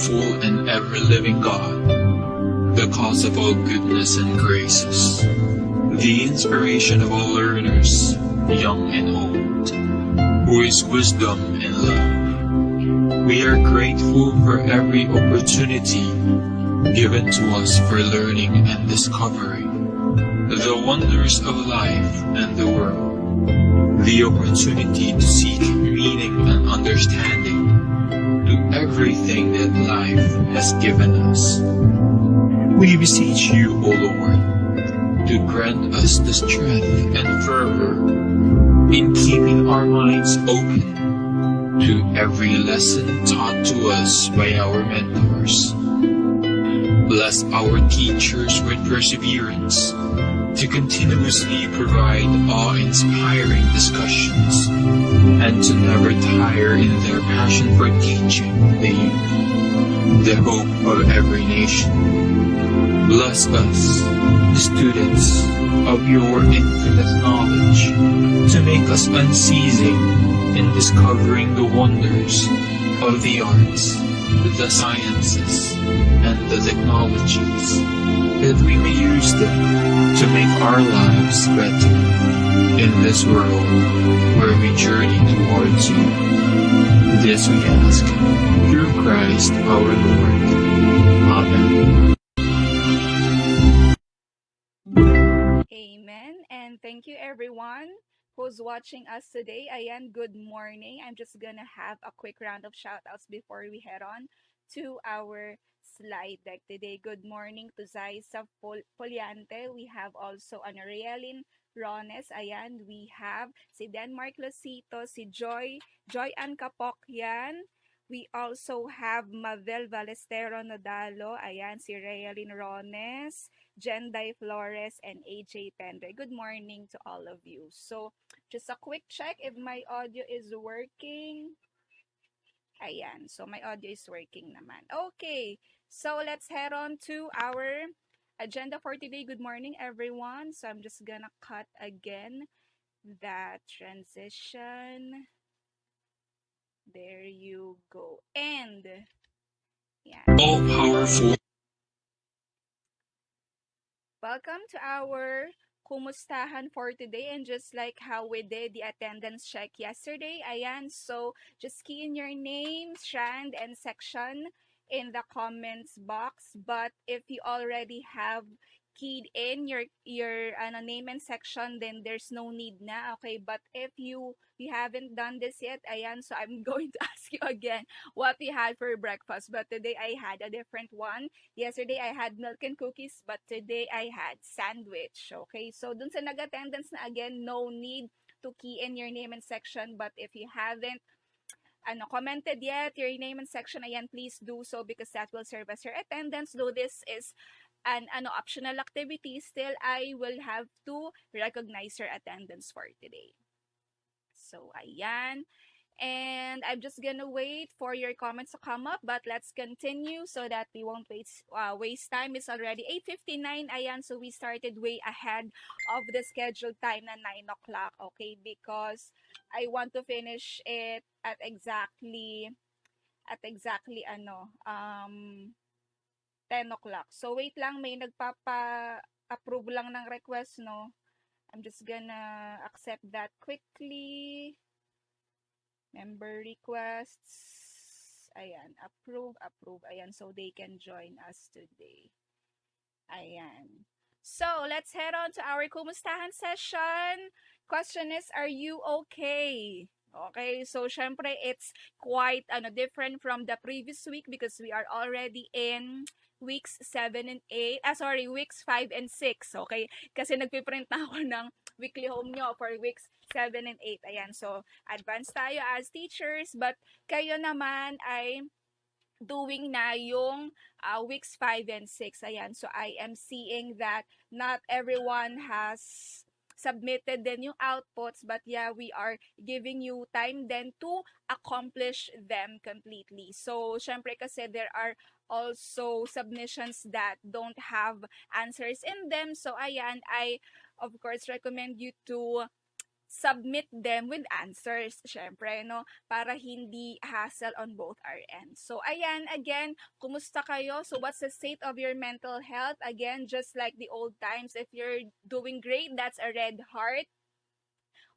powerful and ever-living God, the cause of all goodness and graces, the inspiration of all learners, young and old, who is wisdom and love. We are grateful for every opportunity given to us for learning and discovery the wonders of life and the world, the opportunity to seek meaning and understanding to everything that life has given us. We beseech you, O Lord, to grant us the strength and fervor in keeping our minds open to every lesson taught to us by our mentors. Bless our teachers with perseverance to continuously provide awe-inspiring discussions and to never tire in their passion for teaching the youth, the hope of every nation. Bless us, the students of your infinite knowledge, to make us unceasing in discovering the wonders of the arts, the sciences, and the technologies, that we may use them to make our lives better in this world where we journey towards you. This we ask through Christ our Lord. Amen. Amen. And thank you everyone who's watching us today. Ayan, good morning. I'm just gonna have a quick round of shoutouts before we head on to our slide deck today. Good morning to Zaisa Poliante. We have also Anarielin Rones. Ayan, we have si Denmark Losito, si Joy Ann Kapokyan. We also have Mavel Valestero Nodalo. Ayan, si Realin Rones, Jenday Flores, and AJ Pendre. Good morning to all of you. So, just a quick check if my audio is working. Ayan, so my audio is working naman. Okay, so let's head on to our agenda for today. Good morning, everyone. So I'm just gonna cut again that transition. There you go. And, yeah. All powerful. Welcome to our kumustahan for today. And just like how we did the attendance check yesterday, ayan, so just key in your name, strand, and section in the comments box. But if you already have keyed in your name and section, then there's no need na, okay? But if you haven't done this yet, ayan, so I'm going to ask you again what you had for breakfast. But today I had a different one. Yesterday, I had milk and cookies, but today I had sandwich. Okay, so dun sa nag-attendance na again, no need to key in your name and section. But if you haven't commented yet, your name and section, ayan, please do so because that will serve as your attendance. Though this is an optional activity, still I will have to recognize your attendance for today. So, ayan. And I'm just gonna wait for your comments to come up, but let's continue so that we won't waste time. It's already 8:59, ayan, so we started way ahead of the scheduled time na 9 o'clock, okay, because I want to finish it at exactly 10 o'clock. So wait lang, may nagpapa-approve lang ng request, no? I'm just gonna accept that quickly. Member requests. Ayan, approve. Ayan, so they can join us today. Ayan. So, let's head on to our kumustahan session. Question is, are you okay? Okay, so syempre it's quite different from the previous week because we are already in weeks 7 and 8. Weeks 5 and 6. Okay? Kasi nagpiprint na ako ng weekly home nyo for weeks 7 and 8. Ayan, so advanced tayo as teachers, but kayo naman ay doing na yung weeks 5 and 6. Ayan, so I am seeing that not everyone has submitted din yung outputs, but yeah, we are giving you time then to accomplish them completely. So, syempre kasi there are also submissions that don't have answers in them. So, ayan, I of course recommend you to submit them with answers, syempre, no? Para hindi hassle on both our ends. So, ayan, again, kumusta kayo? So, what's the state of your mental health? Again, just like the old times, if you're doing great, that's a red heart.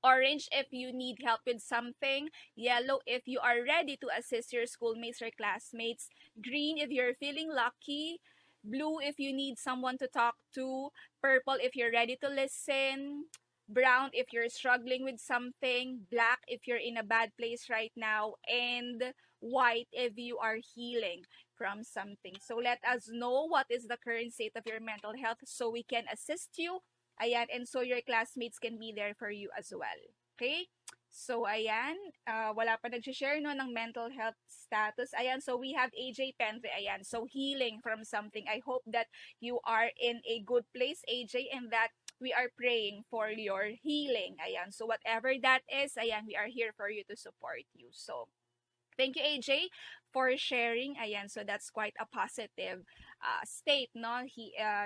Orange if you need help with something, yellow if you are ready to assist your schoolmates or classmates, green if you're feeling lucky, blue if you need someone to talk to, purple if you're ready to listen, brown if you're struggling with something, black if you're in a bad place right now, and white if you are healing from something. So let us know what is the current state of your mental health so we can assist you. Ayan, and so your classmates can be there for you as well. Okay? So, ayan, wala pa nag-share no, ng mental health status. Ayan, so we have AJ Pentre. Ayan, so healing from something. I hope that you are in a good place, AJ, and that we are praying for your healing. Ayan, so whatever that is, ayan, we are here for you to support you. So, thank you, AJ, for sharing. Ayan, so that's quite a positive state, no?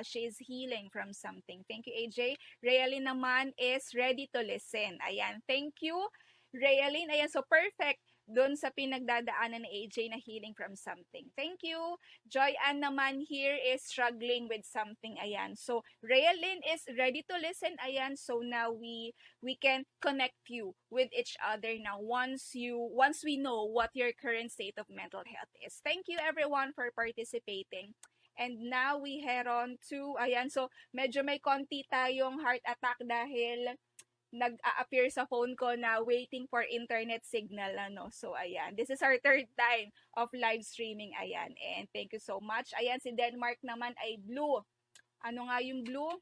She's healing from something. Thank you, AJ. Realin naman is ready to listen. Ayan, thank you, Realin. Ayan, so perfect dun sa pinagdadaanan ni AJ na healing from something. Thank you. Joy Ann naman here is struggling with something. Ayan, so Realin is ready to listen. Ayan, so now we can connect you with each other now once we know what your current state of mental health is. Thank you everyone for participating. And now we head on to, ayan, so medyo may konti tayong heart attack dahil nag-a-appear sa phone ko na waiting for internet signal, ano. So, ayan. This is our third time of live streaming, ayan. And thank you so much. Ayan, si Denmark naman ay blue. Ano nga yung blue?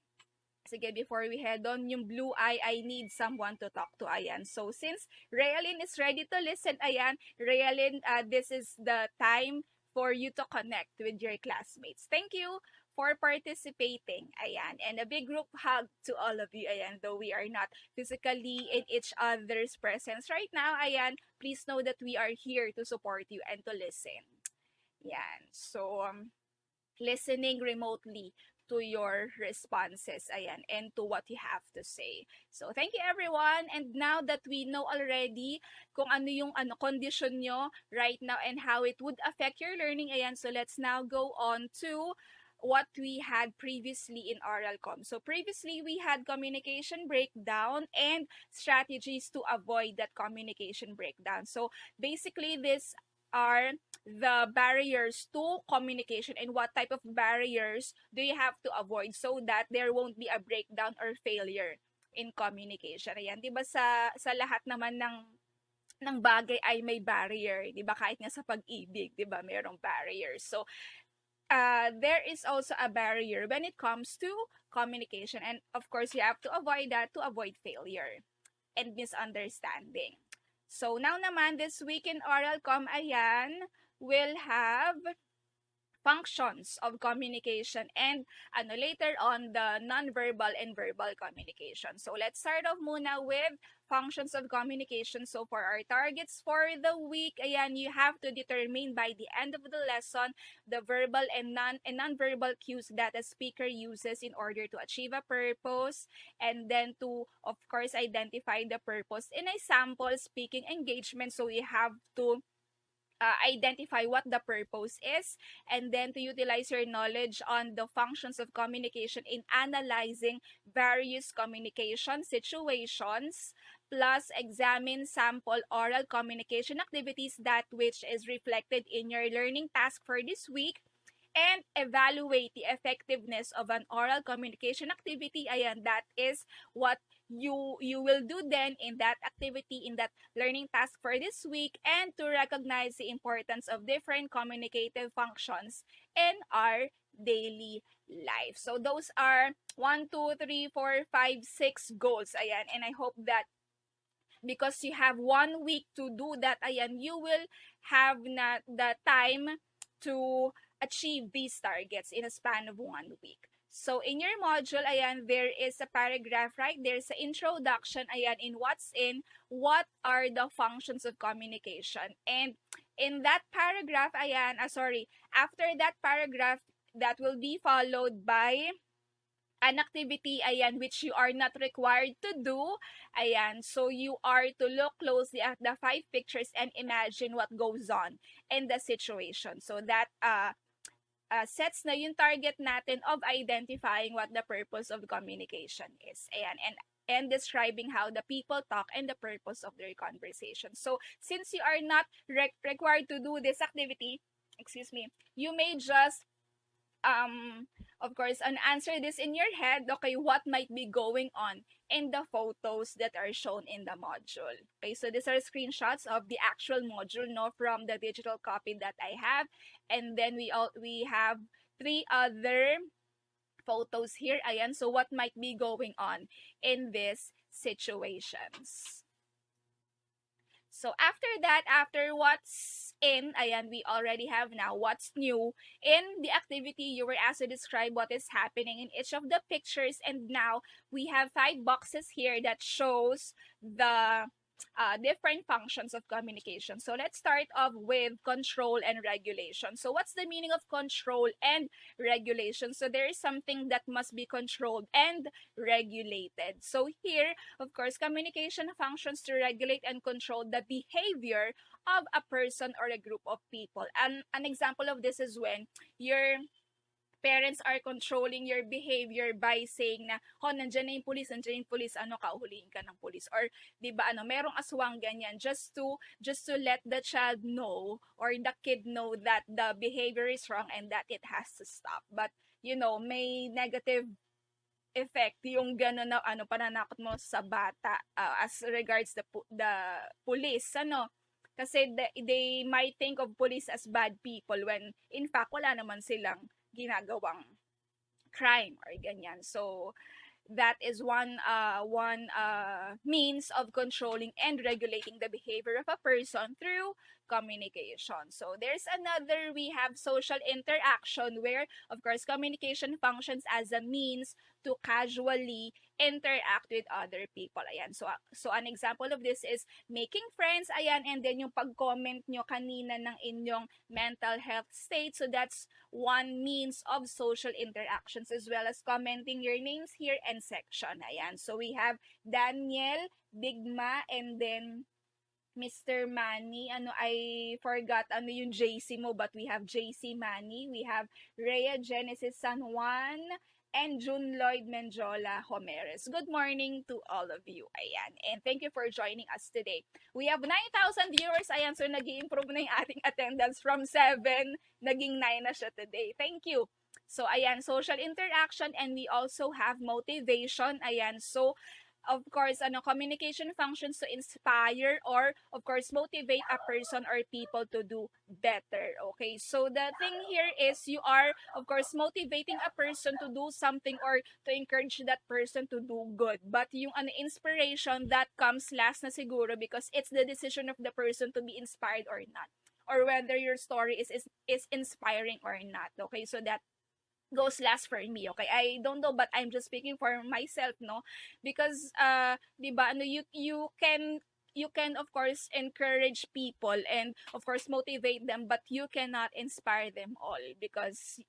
Sige, before we head on, yung blue eye, I need someone to talk to, ayan. So, since Realin is ready to listen, ayan, Realin, this is the time for you to connect with your classmates. Thank you for participating, ayan. And a big group hug to all of you, ayan, though we are not physically in each other's presence right now, ayan, please know that we are here to support you and to listen. Yan. So, listening remotely to your responses, ayan, and to what you have to say. So, thank you everyone. And now that we know already kung ano yung condition nyo right now and how it would affect your learning, ayan, so let's now go on to what we had previously in oral comm. So previously we had communication breakdown and strategies to avoid that communication breakdown. So basically these are the barriers to communication and what type of barriers do you have to avoid so that there won't be a breakdown or failure in communication. Ayan, 'di ba sa lahat naman ng bagay ay may barrier, 'di ba? Kahit nga sa pag-ibig, 'di ba, merong barriers. So there is also a barrier when it comes to communication, and of course you have to avoid that to avoid failure and misunderstanding. So now naman this week in oral comm, ayan, we'll have functions of communication and later on the nonverbal and verbal communication. So let's start off muna with functions of communication. So for our targets for the week, ayan, you have to determine by the end of the lesson the verbal and nonverbal cues that a speaker uses in order to achieve a purpose, and then to of course identify the purpose in a sample speaking engagement. So you have to identify what the purpose is, and then to utilize your knowledge on the functions of communication in analyzing various communication situations, plus examine sample oral communication activities that which is reflected in your learning task for this week, and evaluate the effectiveness of an oral communication activity. Ayan, that is what you will do then in that activity, in that learning task for this week, and to recognize the importance of different communicative functions in our daily life. So those are 1, 2, 3, 4, 5, 6 goals. Ayan, and I hope that because you have 1 week to do that, ayan, you will have na the time to achieve these targets in a span of 1 week. So in your module, ayan, there is a paragraph, right? There's an introduction, ayan, in what's in, what are the functions of communication. And in that paragraph, ayan, after that paragraph, that will be followed by an activity, ayan, which you are not required to do. Ayan, so you are to look closely at the 5 pictures and imagine what goes on in the situation. So that sets na yung target natin of identifying what the purpose of communication is. Ayan, and describing how the people talk and the purpose of their conversation. So, since you are not required to do this activity, excuse me, you may just of course answer this in your head. Okay, what might be going on in the photos that are shown in the module. Okay, so these are screenshots of the actual module, no, from the digital copy that I have. And then we have 3 other photos here. Ayan, so what might be going on in these situations. So after that, after what's in, ayan, we already have now what's new. In the activity, you were asked to describe what is happening in each of the pictures. And now we have 5 boxes here that shows the different functions of communication. So let's start off with control and regulation. So what's the meaning of control and regulation? So there is something that must be controlled and regulated. So here, of course, communication functions to regulate and control the behavior of a person or a group of people. And an example of this is when your parents are controlling your behavior by saying na, oh, nandiyan yung pulis, ano ka, uhulihin ka ng pulis. Or, di ba, merong aswang ganyan, just to let the child know, or the kid know that the behavior is wrong and that it has to stop. But, may negative effect yung gano'n na pananakot mo sa bata as regards the police, kasi they might think of police as bad people when in fact wala naman silang ginagawang crime or ganyan. So that is one means of controlling and regulating the behavior of a person through communication. So there's another, we have social interaction, where of course communication functions as a means to casually interact with other people. Ayan. So an example of this is making friends. Ayan. And then yung pag-comment nyo kanina ng inyong mental health state. So that's one means of social interactions, as well as commenting your names here and section. Ayan. So we have Daniel, Bigma, and then Mr. Manny. I forgot yung JC mo, but we have JC Manny. We have Rhea Genesis San Juan and June Lloyd Menjola Homeres. Good morning to all of you. Ayan. And thank you for joining us today. We have 9,000 viewers. Ayan. So nag-i-improve na yung ating attendance from 7. Naging 9 na siya today. Thank you. So ayan, social interaction, and we also have motivation. Ayan. So of course, communication functions to inspire or, of course, motivate a person or people to do better. Okay, so the thing here is you are, of course, motivating a person to do something or to encourage that person to do good. But yung inspiration, that comes last na siguro, because it's the decision of the person to be inspired or not, or whether your story is inspiring or not. Okay, so that goes last for me. Okay, I don't know, but I'm just speaking for myself, no, because di ba, you can of course encourage people and of course motivate them, but you cannot inspire them all, because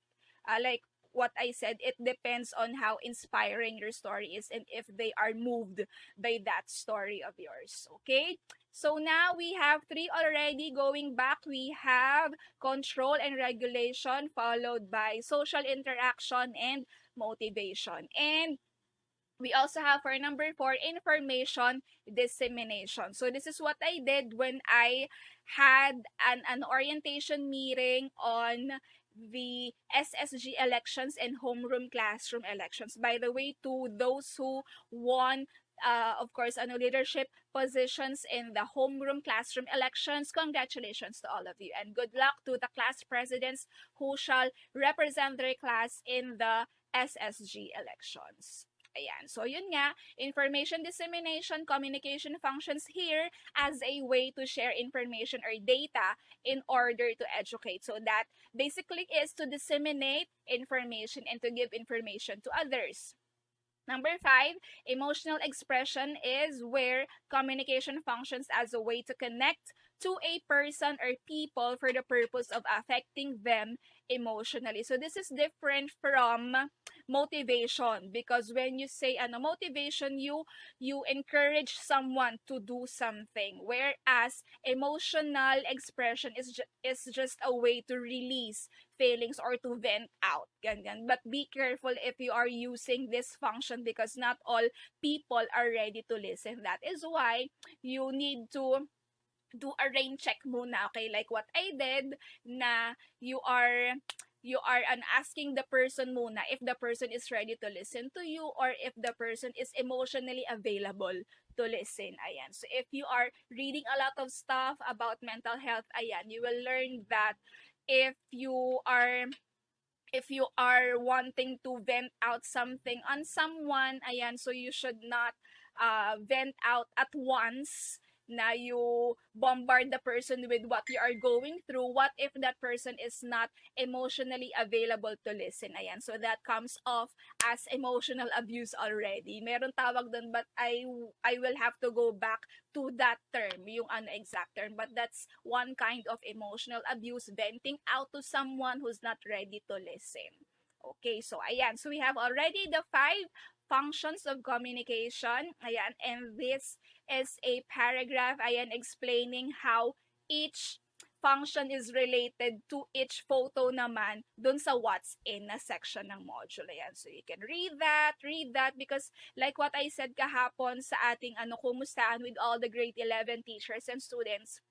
like what I said, it depends on how inspiring your story is and if they are moved by that story of yours. Okay, so now we have 3 already. Going back, we have control and regulation, followed by social interaction and motivation. And we also have for number 4, information dissemination. So this is what I did when I had an orientation meeting on the SSG elections and homeroom classroom elections. By the way, to those who won of course, leadership positions in the homeroom classroom elections, congratulations to all of you. And good luck to the class presidents who shall represent their class in the SSG elections. Ayan. So, yun nga, information dissemination, communication functions here as a way to share information or data in order to educate. So, that basically is to disseminate information and to give information to others. Number five, emotional expression is where communication functions as a way to connect to a person or people for the purpose of affecting them emotionally. So this is different from motivation, because when you say motivation, you encourage someone to do something, whereas emotional expression is just a way to release feelings or to vent out. Ganyan. But be careful if you are using this function, because not all people are ready to listen. That is why you need to do a rain check muna, okay? Like what I did, na you are asking the person muna if the person is ready to listen to you, or if the person is emotionally available to listen. Ayan. So if you are reading a lot of stuff about mental health, ayan, you will learn that if you are if you are wanting to vent out something on someone, ayan, so you should not vent out at once, na you bombard the person with what you are going through. What if that person is not emotionally available to listen? Ayan, so that comes off as emotional abuse already. Meron tawag doon, but I will have to go back to that term, yung exact term. But that's one kind of emotional abuse, venting out to someone who's not ready to listen. Okay, so ayan. So we have already the five functions of communication. Ayan, and this is a paragraph, ayan, explaining how each function is related to each photo naman dun sa what's in na section ng module. Ayan. So you can read that, because like what I said kahapon sa ating kumustahan with all the grade 11 teachers and students,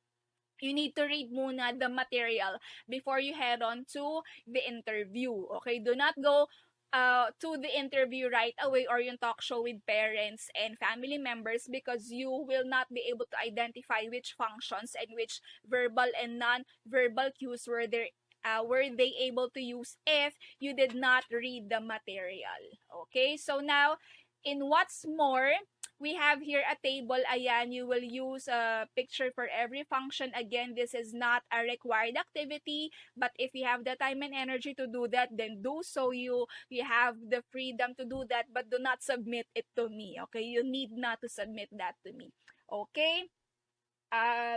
you need to read muna the material before you head on to the interview. Okay, do not go to the interview right away, or yung talk show with parents and family members, because you will not be able to identify which functions and which verbal and non-verbal cues were they able to use if you did not read the material. Okay, so now in what's more, we have here a table. Ayan, you will use a picture for every function. Again, this is not a required activity, but if you have the time and energy to do that, then do so. You have the freedom to do that, but do not submit it to me. Okay, you need not to submit that to me. Okay.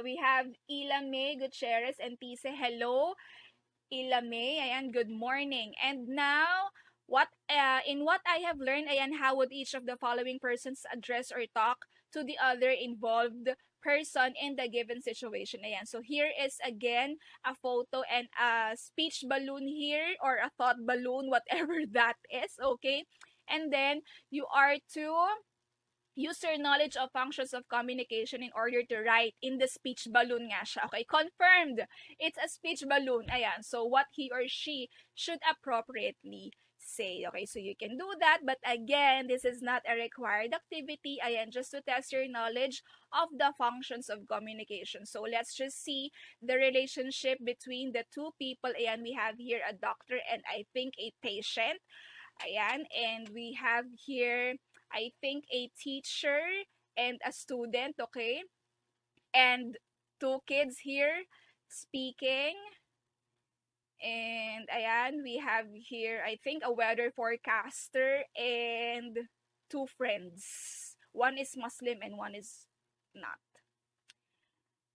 We have Ila May Gutierrez and Tise. Hello. Ilame. Ayan, good morning. And now, in what I have learned, ayan, how would each of the following persons address or talk to the other involved person in the given situation? Ayan, so here is again a photo and a speech balloon here, or a thought balloon, whatever that is, okay? And then you are to use your knowledge of functions of communication in order to write in the speech balloon nga siya. Okay, confirmed. It's a speech balloon. Ayan, so what he or she should appropriately say. Okay, so you can do that, but again, this is not a required activity. Ayan, just to test your knowledge of the functions of communication. So let's just see the relationship between the two people. Ayan, we have here a doctor and I think a patient. Ayan, and we have here, I think, a teacher and a student, okay? And two kids here speaking. And ayan, we have here, I think, a weather forecaster and two friends. One is Muslim and one is not.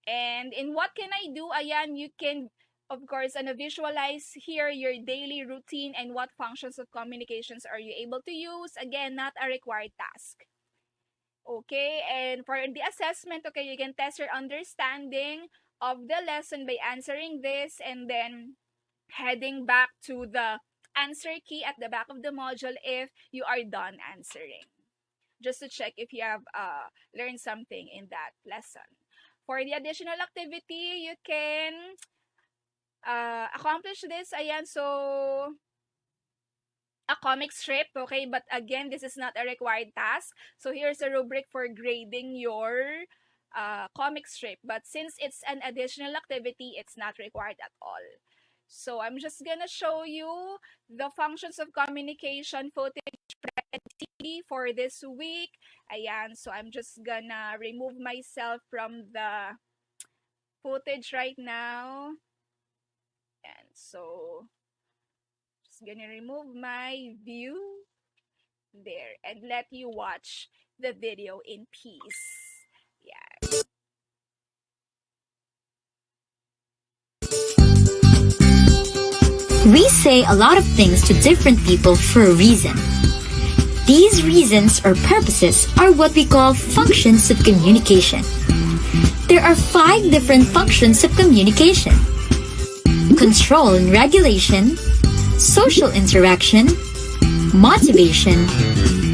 And in what can I do? Ayan, you can, of course, visualize here your daily routine and what functions of communications are you able to use. Again, not a required task. Okay, and for the assessment, okay, you can test your understanding of the lesson by answering this, and then heading back to the answer key at the back of the module if you are done answering, just to check if you have learned something in that lesson. For the additional activity, you can accomplish this. Ayan, so a comic strip, okay? But again, this is not a required task. So here's a rubric for grading your comic strip. But since it's an additional activity, it's not required at all. So I'm just gonna show you the functions of communication footage for this week. Ayan, so I'm just gonna remove myself from the footage right now. And so just gonna remove my view. there and let you watch the video in peace. Yeah. We say a lot of things to different people for a reason. These reasons or purposes are what we call functions of communication. There are 5 different functions of communication: control and regulation, social interaction, motivation,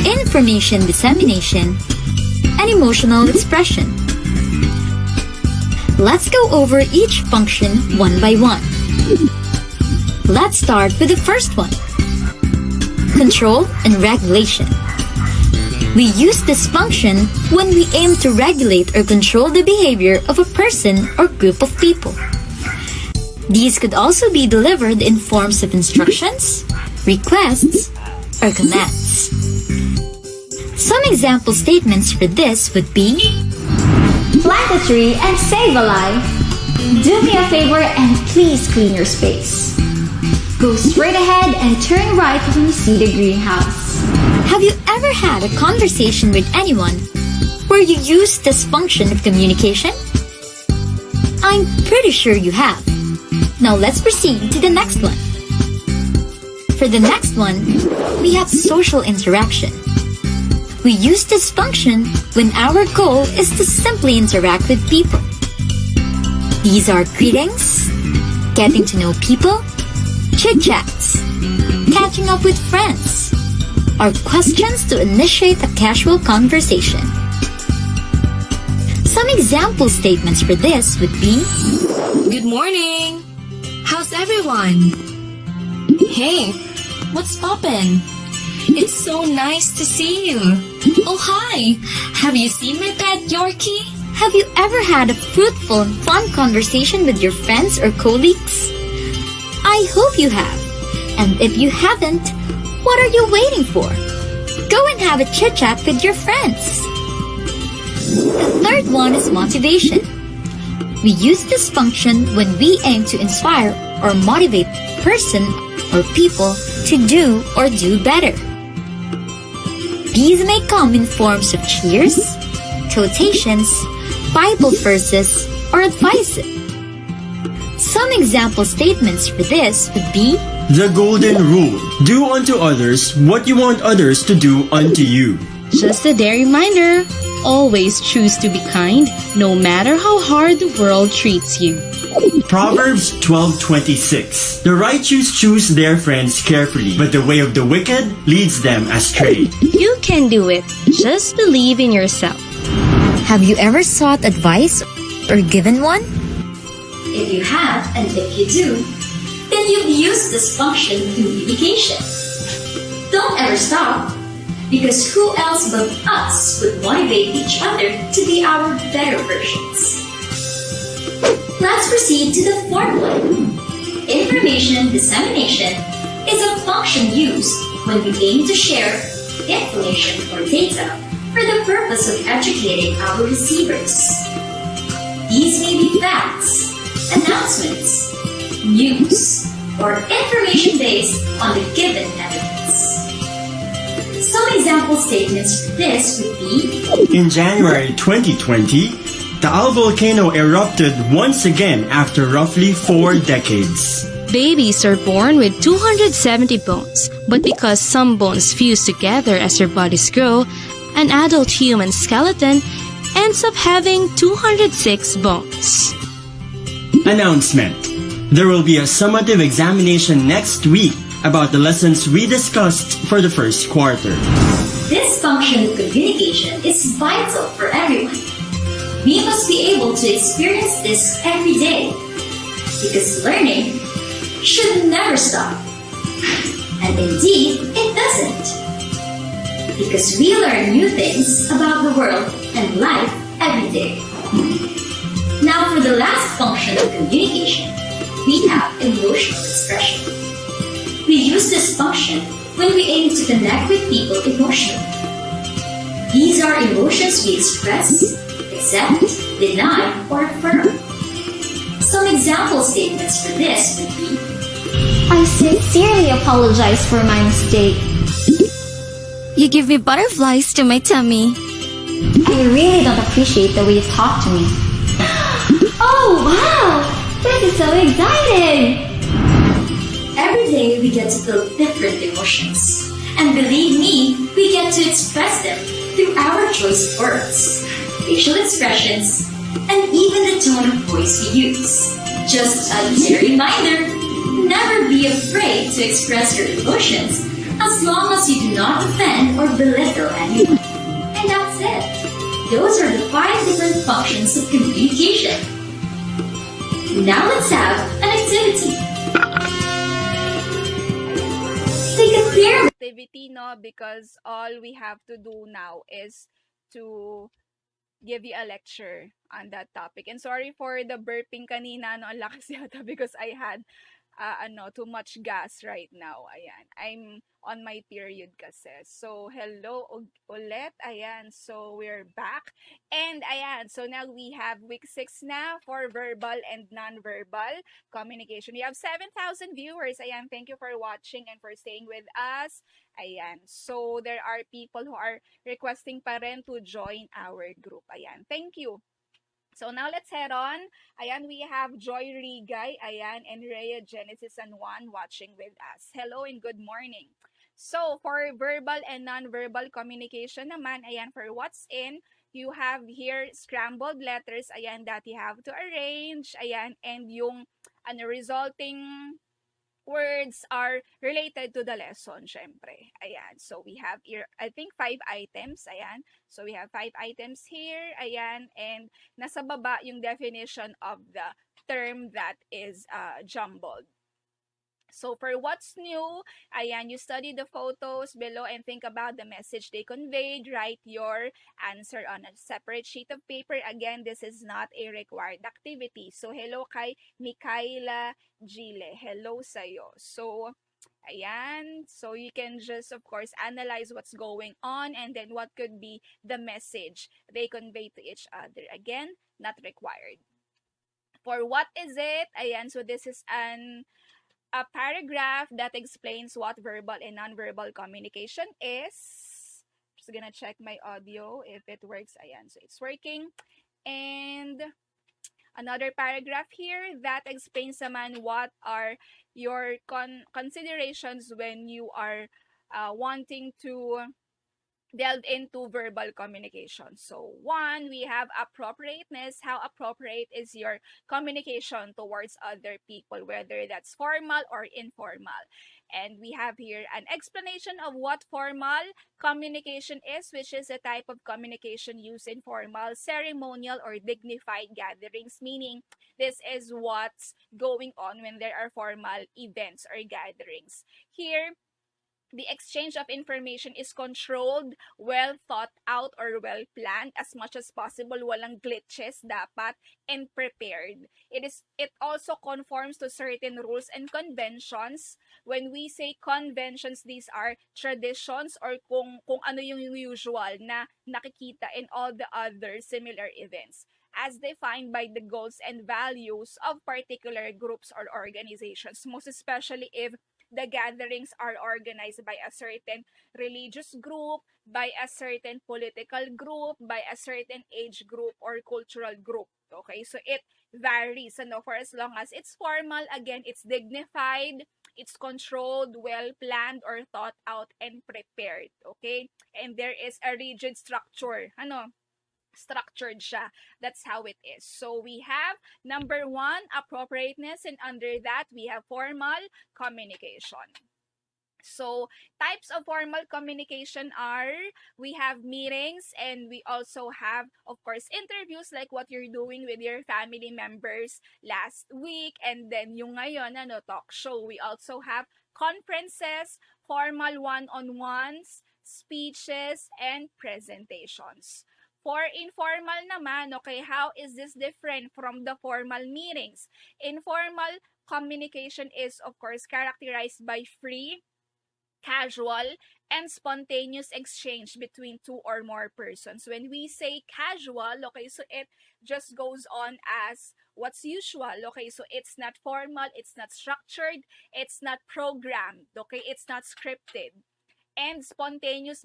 information dissemination, and emotional expression. Let's go over each function one by one. Let's start with the first one: control and regulation. We use this function when we aim to regulate or control the behavior of a person or group of people. These could also be delivered in forms of instructions, requests, or commands. Some example statements for this would be: plant a tree and save a life. Do me a favor and please clean your space. Go straight ahead and turn right when you see the greenhouse. Have you ever had a conversation with anyone where you use this function of communication? I'm pretty sure you have. Now let's proceed to the next one. For the next one, we have social interaction. We use this function when our goal is to simply interact with people. These are greetings, getting to know people, chit-chats, catching up with friends, or questions to initiate a casual conversation. Some example statements for this would be: Good morning! How's everyone? Hey, what's poppin'? It's so nice to see you. Oh, hi! Have you seen my pet Yorkie? Have you ever had a fruitful and fun conversation with your friends or colleagues? I hope you have. And if you haven't, what are you waiting for? Go and have a chit-chat with your friends. The third one is motivation. We use this function when we aim to inspire or motivate a person or people to do or do better. These may come in forms of cheers, quotations, Bible verses, or advices. Some example statements for this would be: the golden rule: do unto others what you want others to do unto you. Just a day reminder, always choose to be kind, no matter how hard the world treats you. Proverbs 12:26. The righteous choose their friends carefully, but the way of the wicked leads them astray. You can do it. Just believe in yourself. Have you ever sought advice or given one? If you have, and if you do, then you've used this function of communication. Don't ever stop, because who else but us would motivate each other to be our better versions? Let's proceed to the fourth one. Information dissemination is a function used when we aim to share information or data for the purpose of educating our receivers. These may be facts, announcements, news, or information based on the given evidence. Some example statements for this would be: in January 2020, the Al volcano erupted once again after roughly 4 decades. Babies are born with 270 bones, but because some bones fuse together as their bodies grow, an adult human skeleton ends up having 206 bones. Announcement: there will be a summative examination next week about the lessons we discussed for the first quarter. This function of communication is vital for everyone. We must be able to experience this every day, because learning should never stop. And indeed, it doesn't. Because we learn new things about the world and life every day. Now for the last function of communication, we have emotional expression. We use this function when we aim to connect with people emotionally. These are emotions we express, accept, deny, or affirm. Some example statements for this would be: I sincerely apologize for my mistake. You give me butterflies to my tummy. I really don't appreciate the way you talk to me. Oh, wow! This is so exciting! Every day we get to feel different emotions. And believe me, we get to express them through our choice of words, facial expressions, and even the tone of voice we use. Just a dear reminder, never be afraid to express your emotions as long as you do not offend or belittle anyone. And that's it. Those are the 5 different functions of communication. Now let's have an activity. Take a clear Activity, no, because all we have to do now is to give you a lecture on that topic. And sorry for the burping kanina, no, ang lakas yata because I had too much gas right now. Ayan. I'm on my period kasi. So, hello ulit. Ayan. So, we're back. And ayan. So, now we have week 6 na for verbal and non-verbal communication. We have 7,000 viewers. Ayan. Thank you for watching and for staying with us. Ayan. So, there are people who are requesting pa rin to join our group. Ayan. Thank you. So now let's head on. Ayan, we have Joy Rigay, ayan, and Rhea Genesis and Juan watching with us. Hello and good morning. So for verbal and non-verbal communication naman, ayan, for what's in, you have here scrambled letters, ayan, that you have to arrange, ayan, and yung resulting words are related to the lesson, syempre. Ayan. So, we have here, I think, 5 items. Ayan. So, we have 5 items here. Ayan. And nasa baba yung definition of the term that is jumbled. So, for what's new, ayan, you study the photos below and think about the message they conveyed. Write your answer on a separate sheet of paper. Again, this is not a required activity. So, hello kay Mikaela Gile. Hello sa'yo. So, ayan. So, you can just, of course, analyze what's going on and then what could be the message they convey to each other. Again, not required. For what is it? Ayan, so this is a paragraph that explains what verbal and nonverbal communication is. Just gonna check my audio if it works. Ayan, so it's working. And another paragraph here that explains naman what are your considerations when you are wanting to delve into verbal communication. So, one, we have appropriateness. How appropriate is your communication towards other people, whether that's formal or informal. And we have here an explanation of what formal communication is, which is a type of communication used in formal, ceremonial, or dignified gatherings, meaning this is what's going on when there are formal events or gatherings. Here, the exchange of information is controlled, well thought out, or well planned as much as possible. Walang glitches dapat, and prepared. It also conforms to certain rules and conventions. When we say conventions, these are traditions or kung ano yung usual na nakikita in all the other similar events as defined by the goals and values of particular groups or organizations, most especially if the gatherings are organized by a certain religious group, by a certain political group, by a certain age group or cultural group. Okay, so it varies. For as long as it's formal, again, it's dignified, it's controlled, well planned or thought out and prepared. Okay, and there is a rigid structure. Structured siya. That's how it is. So we have number 1, appropriateness, and under that we have formal communication. So types of formal communication are, we have meetings and we also have, of course, interviews like what you're doing with your family members last week, and then yung ngayon, talk show. We also have conferences, formal one-on-ones, speeches, and presentations. For informal naman, okay, how is this different from the formal meetings? Informal communication is, of course, characterized by free, casual, and spontaneous exchange between 2 or more persons. When we say casual, okay, so it just goes on as what's usual, okay, so it's not formal, it's not structured, it's not programmed, okay, it's not scripted. and spontaneous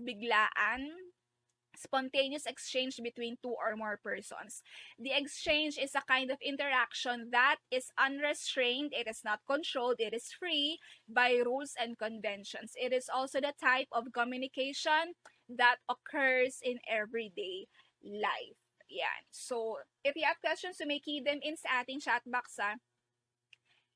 exchange between two or more persons. The exchange is a kind of interaction that is unrestrained, it is not controlled, it is free by rules and conventions. It is also the type of communication that occurs in everyday life. Yan. So, if you have questions, you may key them in sa ating chat box,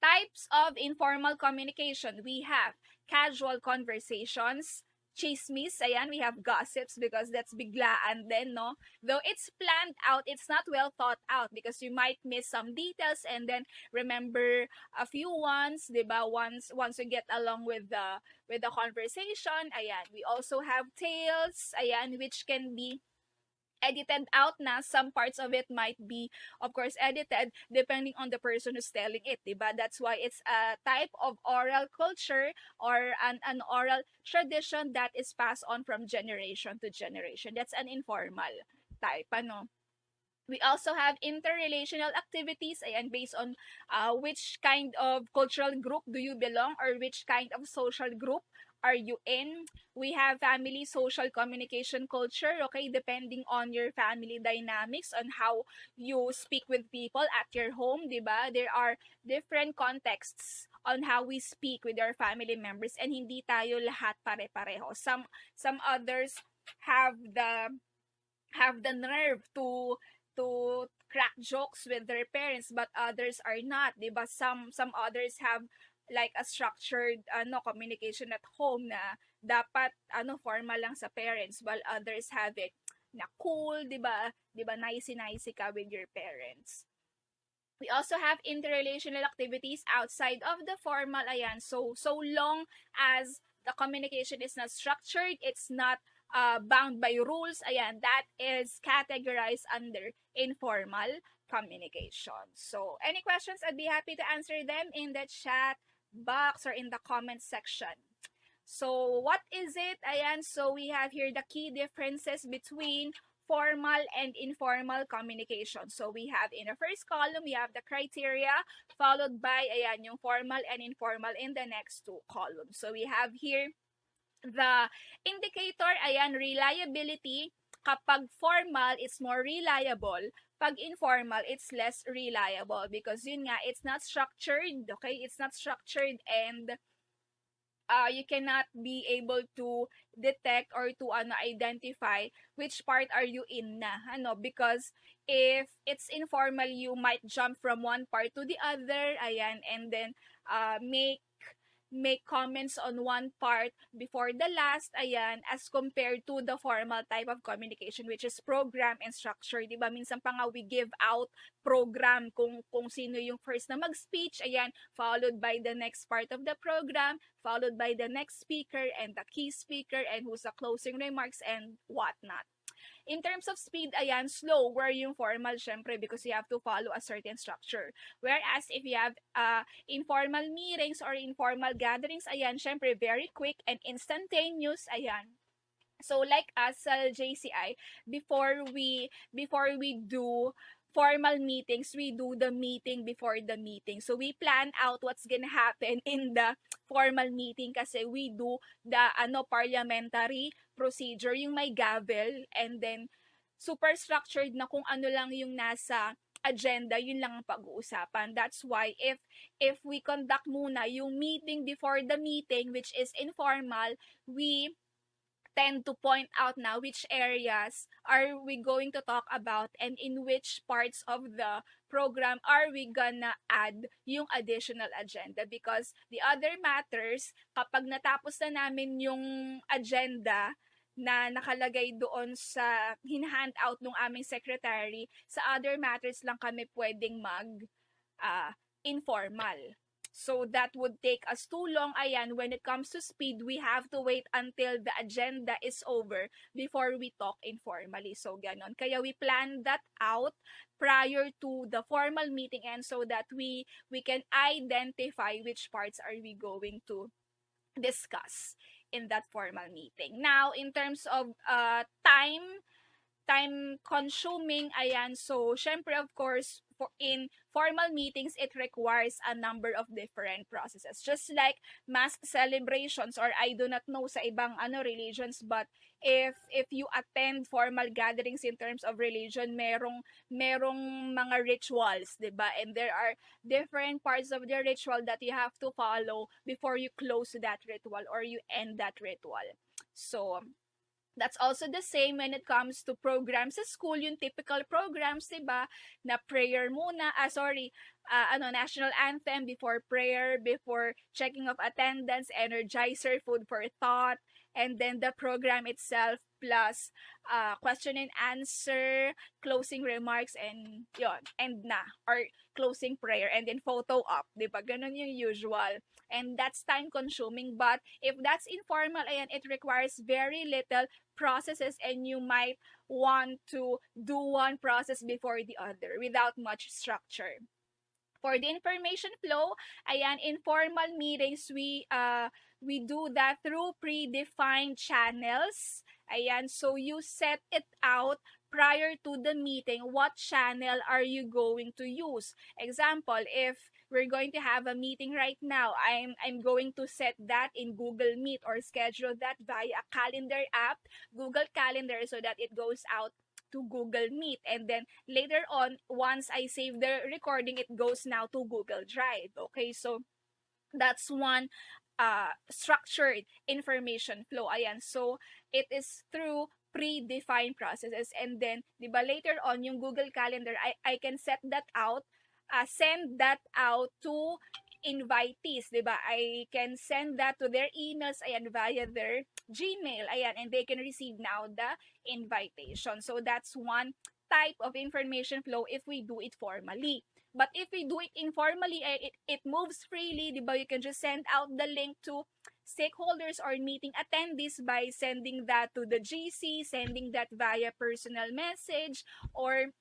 Types of informal communication. We have casual conversations, chismis, ayan, we have gossips because that's biglaan din, no? Though it's planned out, it's not well thought out because you might miss some details and then remember a few ones, diba? Once you get along with the conversation, ayan. We also have tales, ayan, which can be edited out na. Some parts of it might be, of course, edited depending on the person who's telling it, diba? That's why it's a type of oral culture or an oral tradition that is passed on from generation to generation. That's an informal type, ano? We also have interrelational activities, ayan, based on which kind of cultural group do you belong or which kind of social group are you in. We have family social communication culture, okay, depending on your family dynamics, on how you speak with people at your home, diba? There are different contexts on how we speak with our family members and hindi tayo lahat pare-pareho. Some others have the nerve to crack jokes with their parents but others are not, 'di ba? Some others have like a structured communication at home na dapat formal lang sa parents while others have it na cool, 'di ba? 'Di ba nicey ka with your parents. We also have interrelational activities outside of the formal, ayan. So long as the communication is not structured, it's not bound by rules, ayan, that is categorized under informal communication. So, any questions, I'd be happy to answer them in the chat box or in the comment section. So, what is it? Ayan, so we have here the key differences between formal and informal communication. So, we have in the first column, we have the criteria, followed by, ayan, yung formal and informal in the next two columns. So, we have here the indicator, ayan, reliability. Kapag formal, it's more reliable. Pag informal, it's less reliable because yun nga, it's not structured, okay? It's not structured and you cannot be able to detect or to identify which part are you in na, because if it's informal, you might jump from one part to the other, ayan, and then make comments on one part before the last, ayan, as compared to the formal type of communication which is program and structure, di ba? Minsan pa nga we give out program kung sino yung first na mag-speech, ayan, followed by the next part of the program, followed by the next speaker and the key speaker and who's the closing remarks and whatnot. In terms of speed, ayan, slower yung formal, syempre, because you have to follow a certain structure. Whereas, if you have informal meetings or informal gatherings, ayan, syempre, very quick and instantaneous, ayan. So, like us sa JCI, before we do formal meetings, we do the meeting before the meeting. So, we plan out what's gonna happen in the formal meeting kasi we do the parliamentary procedure, yung may gavel, and then super structured na kung ano lang yung nasa agenda, yun lang ang pag-uusapan. That's why if we conduct muna yung meeting before the meeting, which is informal, we tend to point out now which areas are we going to talk about and in which parts of the program are we gonna add yung additional agenda, because the other matters, kapag natapos na namin yung agenda na nakalagay doon sa hinhand out ng aming secretary, sa other matters lang kami pwedeng informal. So that would take us too long. Ayan, when it comes to speed, we have to wait until the agenda is over before we talk informally. So ganon. Kaya we plan that out prior to the formal meeting and so that we can identify which parts are we going to discuss in that formal meeting. Now, in terms of time consuming, ayan, so syempre of course for in formal meetings, it requires a number of different processes. Just like mass celebrations, or I do not know sa ibang religions, but if you attend formal gatherings in terms of religion, merong mga rituals, 'di ba? And there are different parts of the ritual that you have to follow before you close that ritual or you end that ritual. So, that's also the same when it comes to programs sa school, yung typical programs, 'di ba? Na prayer muna, national anthem before prayer, before checking of attendance, energizer, food for thought, and then the program itself plus question and answer, closing remarks, and yon, and na, or closing prayer, and then photo op, 'di ba? Ganun yung usual. And that's time consuming, but if that's informal, ayan, it requires very little processes, and you might want to do one process before the other without much structure. For the information flow, ayan, informal meetings, we do that through predefined channels. Ayan, so you set it out prior to the meeting, what channel are you going to use? Example, if we're going to have a meeting right now, I'm going to set that in Google Meet or schedule that via a calendar app, Google Calendar, so that it goes out to Google Meet, and then later on, once I save the recording, it goes now to Google Drive. Okay, so that's one structured information flow. Ayan, so it is through predefined processes, and then, di ba, later on, yung Google Calendar, I can set that out, send that out to invitees, di ba? I can send that to their emails, ayan, via their Gmail, ayan, and they can receive now the invitation. So that's one type of information flow if we do it formally. But if we do it informally, it moves freely, di ba? You can just send out the link to stakeholders or meeting attendees by sending that to the GC, sending that via personal message, or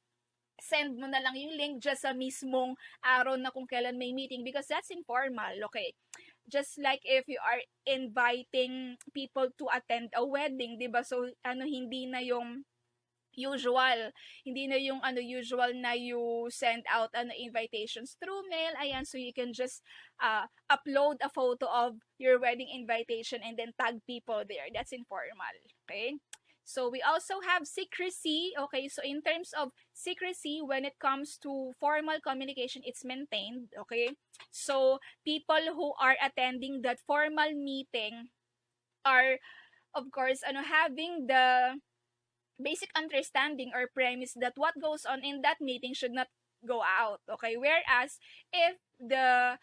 send mo na lang yung link just sa mismong araw na kung kailan may meeting, because that's informal, okay? Just like if you are inviting people to attend a wedding, 'di ba? So hindi na yung usual, usual na you send out invitations through mail. Ayan, so you can just upload a photo of your wedding invitation and then tag people there. That's informal, okay? So we also have secrecy. Okay, so in terms of secrecy, when it comes to formal communication, it's maintained. Okay, so people who are attending that formal meeting are, of course, having the basic understanding or premise that what goes on in that meeting should not go out. Okay, whereas if the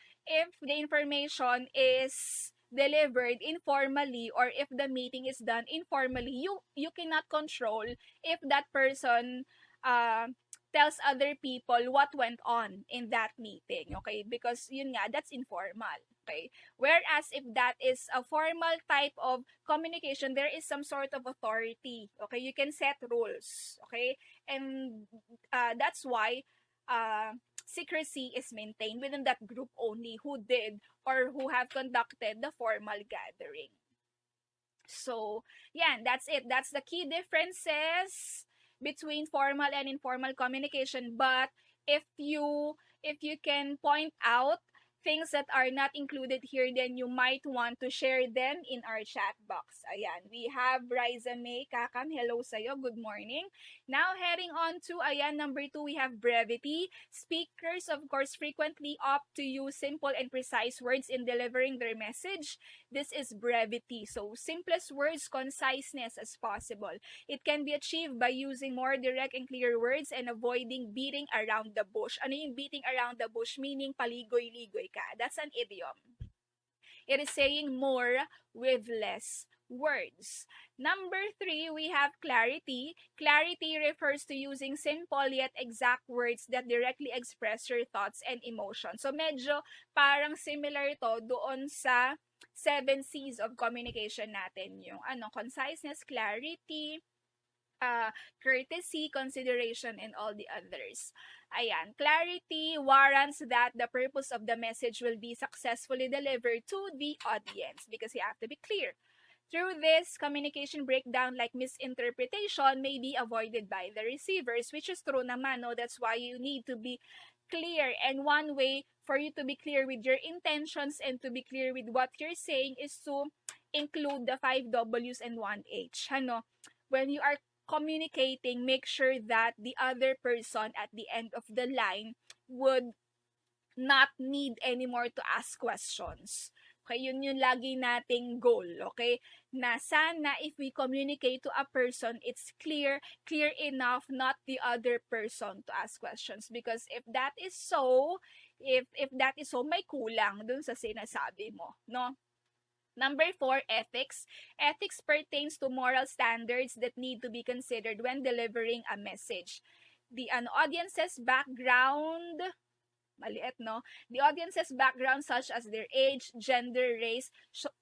information is delivered informally, or if the meeting is done informally, you cannot control if that person tells other people what went on in that meeting, okay? Because yun nga, that's informal, okay? Whereas if that is a formal type of communication, there is some sort of authority, okay? You can set rules, okay? And that's why secrecy is maintained within that group only who did or who have conducted the formal gathering. So, yeah, that's it. That's the key differences between formal and informal communication. But if you can point out things that are not included here, then you might want to share them in our chat box. Ayan, we have Riza May Kakam. Hello sa'yo. Good morning. Now, heading on to, number 2, we have brevity. Speakers, of course, frequently opt to use simple and precise words in delivering their message. This is brevity. So, simplest words, conciseness as possible. It can be achieved by using more direct and clear words and avoiding beating around the bush. Ano yung beating around the bush? Meaning paligoy-ligoy ka. That's an idiom. It is saying more with less words. Number 3, we have clarity. Clarity refers to using simple yet exact words that directly express your thoughts and emotions. So medyo parang similar to doon sa 7 C's of communication natin. Yung conciseness, clarity, courtesy, consideration, and all the others. Ayan, clarity warrants that the purpose of the message will be successfully delivered to the audience because you have to be clear. Through this, communication breakdown like misinterpretation may be avoided by the receivers, which is true naman, no? That's why you need to be clear. And one way for you to be clear with your intentions and to be clear with what you're saying is to include the 5 W's and 1 H. Ano? When you are communicating, make sure that the other person at the end of the line would not need anymore to ask questions. Okay, yun yung lagi nating goal, okay? Na sana if we communicate to a person, it's clear enough, not the other person to ask questions. Because if that is so, if that is so, may kulang dun sa sinasabi mo, no? Number 4, ethics. Ethics pertains to moral standards that need to be considered when delivering a message. The audience's background, maliit, no? The audience's background, such as their age, gender, race,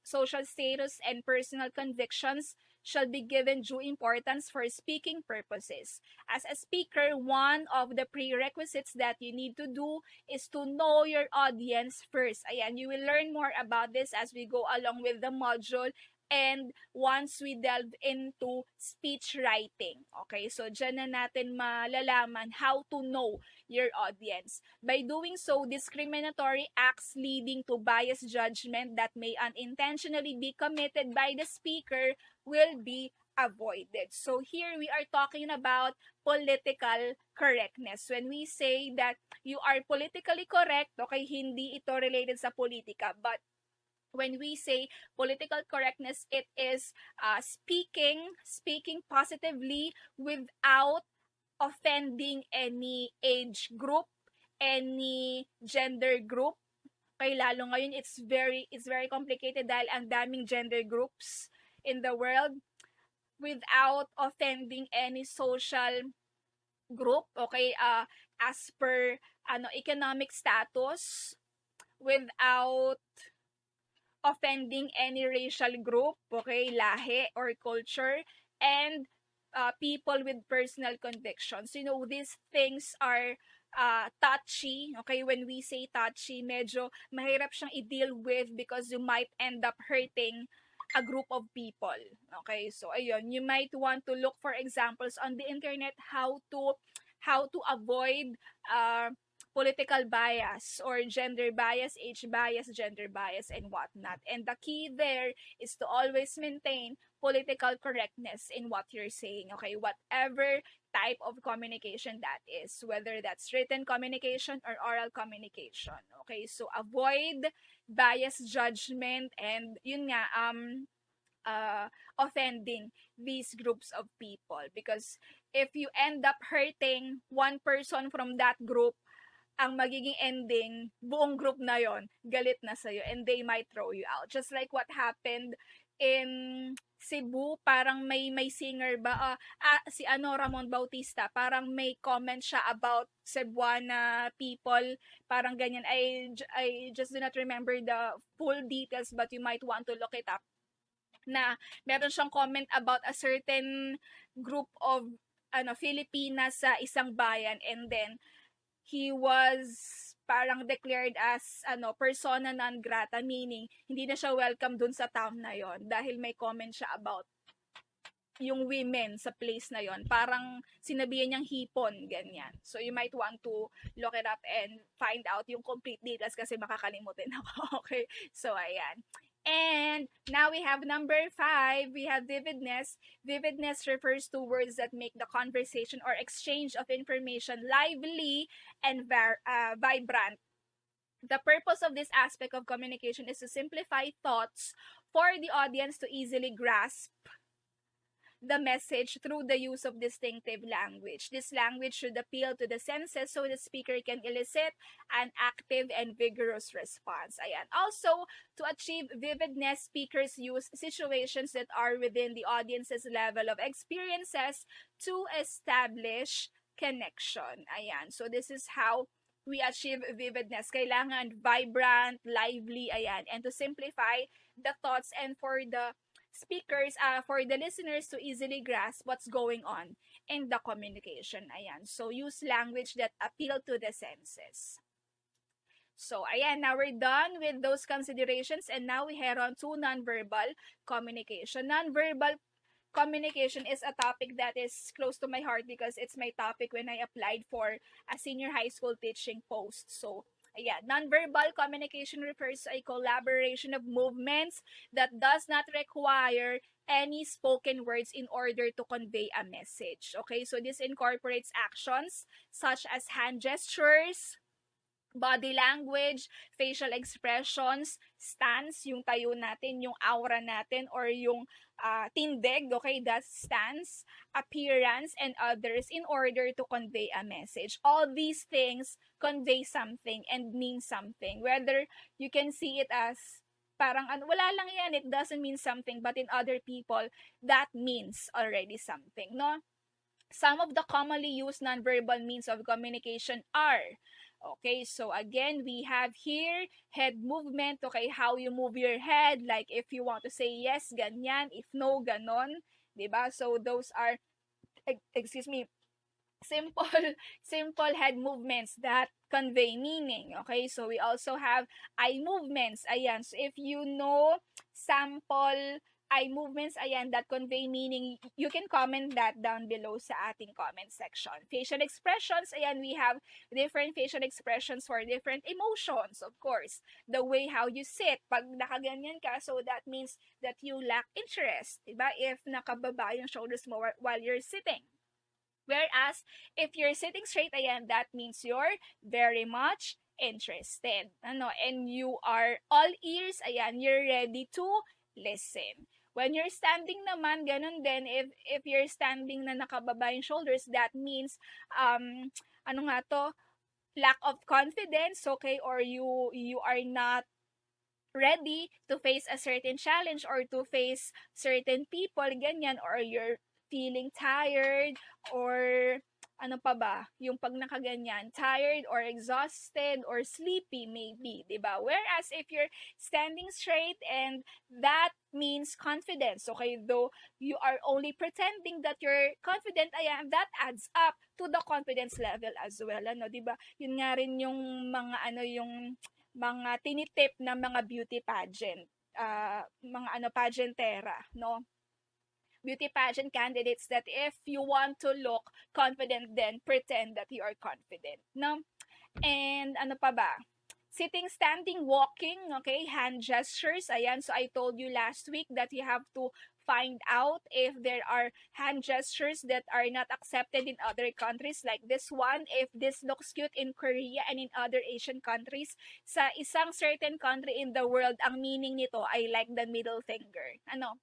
social status, and personal convictions, shall be given due importance for speaking purposes. As a speaker, one of the prerequisites that you need to do is to know your audience first. Ayan, you will learn more about this as we go along with the module and once we delve into speech writing. Okay, so dyan na natin malalaman how to know your audience. By doing so, discriminatory acts leading to biased judgment that may unintentionally be committed by the speaker will be avoided. So here we are talking about political correctness. When we say that you are politically correct, okay, hindi ito related sa politika, but when we say political correctness, it is speaking positively without offending any age group, any gender group. Okay, lalo ngayon it's very complicated dahil ang daming gender groups in the world, without offending any social group, okay, as per economic status, without offending any racial group, okay, lahi or culture, and people with personal convictions. You know, these things are touchy, okay? When we say touchy, medyo mahirap siyang i-deal with because you might end up hurting a group of people. Okay, so ayun, you might want to look for examples on the internet how to avoid political bias or gender bias, age bias, gender bias, and whatnot. And the key there is to always maintain political correctness in what you're saying, okay? Whatever type of communication that is, whether that's written communication or oral communication, okay? So avoid bias judgment and yun nga, offending these groups of people, because if you end up hurting one person from that group, ang magiging ending, buong group na yon galit na sa'yo and they might throw you out. Just like what happened in Cebu, parang may singer ba, si Ramon Bautista, parang may comment siya about Cebuana people, parang ganyan. I just do not remember the full details, but you might want to look it up, na meron siyang comment about a certain group of Filipinas sa isang bayan, and then he was parang declared as persona non grata, meaning hindi na siya welcome dun sa town na yon dahil may comment siya about yung women sa place na yon. Parang sinabihan niyang hipon, ganyan. So you might want to look it up and find out yung complete details kasi makakalimutin ako. Okay, so ayan. And now we have number 5, we have vividness. Vividness refers to words that make the conversation or exchange of information lively and vibrant. The purpose of this aspect of communication is to simplify thoughts for the audience to easily grasp the message through the use of distinctive language. This language should appeal to the senses so the speaker can elicit an active and vigorous response. Ayan. Also, to achieve vividness, speakers use situations that are within the audience's level of experiences to establish connection. Ayan. So this is how we achieve vividness. Kailangan vibrant, lively, ayan. And to simplify the thoughts and for the speakers, for the listeners to easily grasp what's going on in the communication. Ayan. So use language that appeal to the senses. So, ayan, now we're done with those considerations and now we head on to nonverbal communication. Nonverbal communication is a topic that is close to my heart because it's my topic when I applied for a senior high school teaching post. So, yeah, nonverbal communication refers to a collaboration of movements that does not require any spoken words in order to convey a message. Okay, so this incorporates actions such as hand gestures, body language, facial expressions, stance, yung tayo natin, yung aura natin, or yung tindig, okay, that's stance, appearance, and others in order to convey a message. All these things convey something and mean something. Whether you can see it as parang wala lang yan, it doesn't mean something, but in other people, that means already something, no? Some of the commonly used nonverbal means of communication are, okay, so again, we have here head movement, okay, how you move your head, like if you want to say yes, ganyan, if no, ganon, diba? So those are, excuse me, simple simple head movements that convey meaning. Okay, so we also have eye movements. Ayan, so if you know sample eye movements, ayan, that convey meaning, you can comment that down below sa ating comment section. Facial expressions, ayan, we have different facial expressions for different emotions, of course. The way how you sit, pag nakaganyan ka, so that means that you lack interest, diba? If nakababa yung shoulders mo while you're sitting. Whereas, if you're sitting straight, ayan, that means you're very much interested. Ano, and you are all ears, ayan, you're ready to listen. When you're standing naman, ganun din, if you're standing na nakababa yung shoulders, that means, ano nga to, lack of confidence, okay, or you are not ready to face a certain challenge or to face certain people, ganyan, or you're feeling tired, or ano pa ba, yung pag nakaganyan, tired or exhausted or sleepy maybe, diba? Whereas if you're standing straight, and that means confidence, okay, though you are only pretending that you're confident, ayan, that adds up to the confidence level as well, ano, diba? Yun nga rin yung mga ano, yung mga tinitip na mga beauty pageant, mga ano, pageantera, no? Beauty pageant candidates, that if you want to look confident, then pretend that you are confident, no? And ano pa ba? Sitting, standing, walking, okay, hand gestures, ayan, so I told you last week that you have to find out if there are hand gestures that are not accepted in other countries, like this one, if this looks cute in Korea and in other Asian countries, sa isang certain country in the world, ang meaning nito ay like the middle finger, ano?